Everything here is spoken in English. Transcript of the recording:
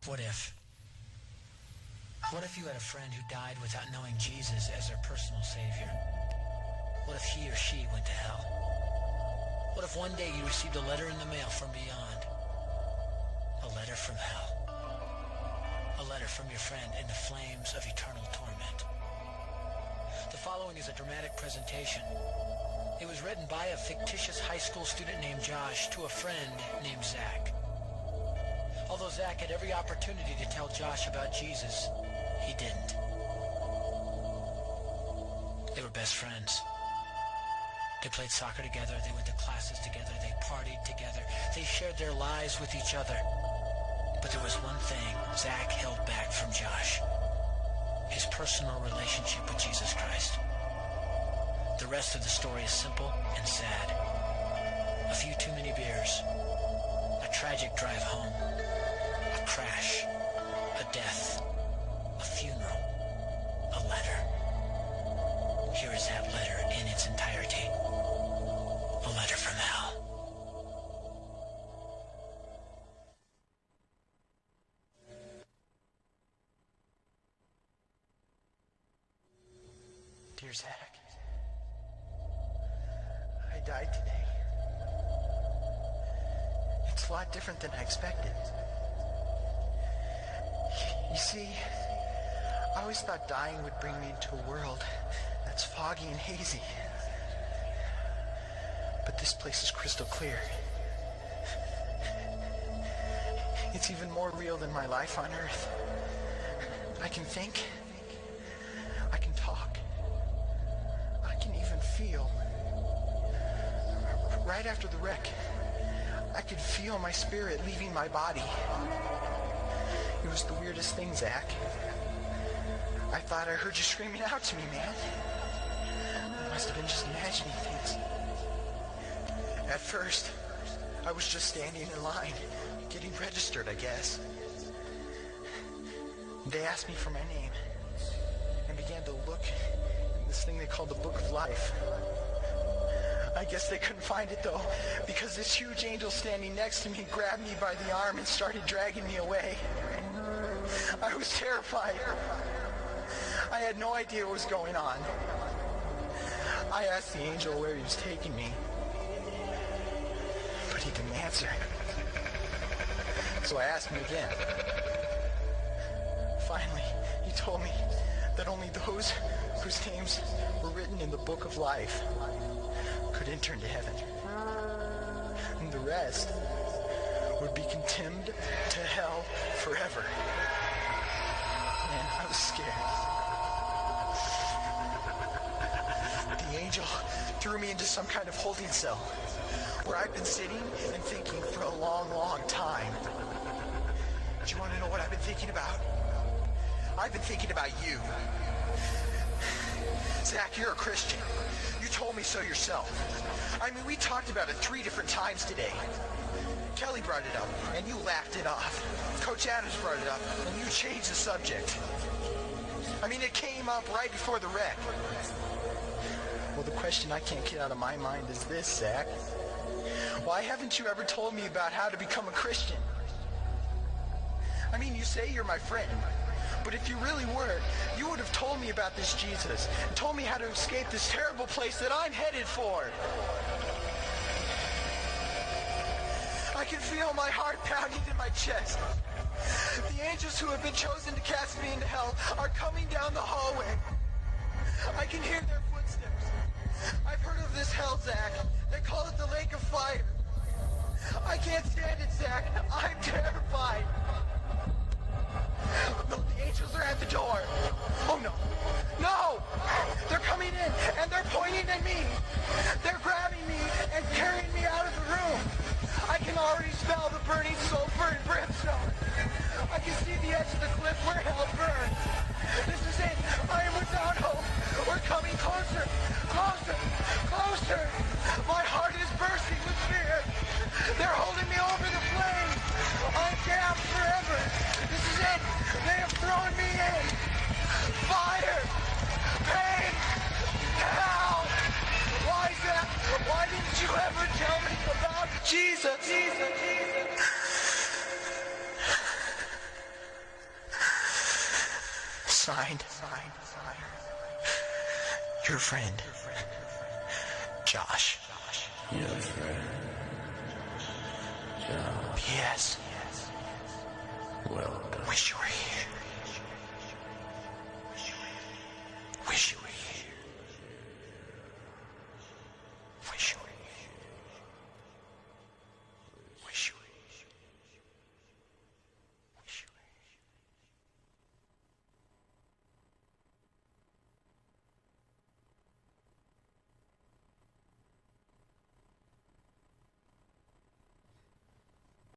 What if? What if you had a friend who died without knowing Jesus as their personal savior? What if he or she went to hell? What if one day you received a letter in the mail from beyond? A letter from hell. A letter from your friend in the flames of eternal torment. The following is a dramatic presentation. It was written by a fictitious high school student named Josh to a friend named Zach. Although Zach had every opportunity to tell Josh about Jesus, he didn't. They were best friends. They played soccer together, they went to classes together, they partied together, they shared their lives with each other. But there was one thing Zach held back from Josh: his personal relationship with Jesus Christ. The rest of the story is simple and sad. A few too many beers, a tragic drive home, a crash, a death, a funeral, a letter. Here is that letter in its entirety. A letter from hell. Dear Zach, I died today. It's a lot different than I expected. You see, I always thought dying would bring me into a world that's foggy and hazy. But this place is crystal clear. It's even more real than my life on Earth. I can think. I can talk. I can even feel. Right after the wreck, I could feel my spirit leaving my body. It was the weirdest thing, Zach. I thought I heard you screaming out to me, man. I must have been just imagining things. At first, I was just standing in line, getting registered, I guess. They asked me for my name and began to look in this thing they called the Book of Life. I guess they couldn't find it, though, because this huge angel standing next to me grabbed me by the arm and started dragging me away. I was terrified. I had no idea what was going on. I asked the angel where he was taking me, but he didn't answer. So I asked him again. Finally, he told me that only those whose names were written in the Book of Life could enter into heaven. And the rest would be condemned to hell forever. Man, I was scared. The angel threw me into some kind of holding cell where I've been sitting and thinking for a long, long time. Do you want to know what I've been thinking about? I've been thinking about you. Zach, you're a Christian. You told me so yourself. I mean, we talked about it 3 different times today. Kelly brought it up, and you laughed it off. Coach Adams brought it up, and you changed the subject. I mean, it came up right before the wreck. Well, the question I can't get out of my mind is this, Zach. Why haven't you ever told me about how to become a Christian? I mean, you say you're my friend, but if you really were, you would have told me about this Jesus and told me how to escape this terrible place that I'm headed for. I can feel my heart pounding in my chest. The angels who have been chosen to cast me into hell are coming down the hallway. I can hear their footsteps. I've heard of this hell, Zach. They call it the lake of fire. I can't stand it, Zach. I'm terrified. No, the angels are at the door. Oh, no. No! They're coming in, and they're pointing at me. They're grabbing me and carrying me out of the room. I can already smell the burning sulfur and brimstone. I can see the edge of the cliff where hell burns. This is it. I am without hope. We're coming closer, closer, closer. My heart is bursting with fear. They're holding me over the flames. Signed. Your friend, Josh. Your friend, Josh. P.S. Welcome. Wish you were here.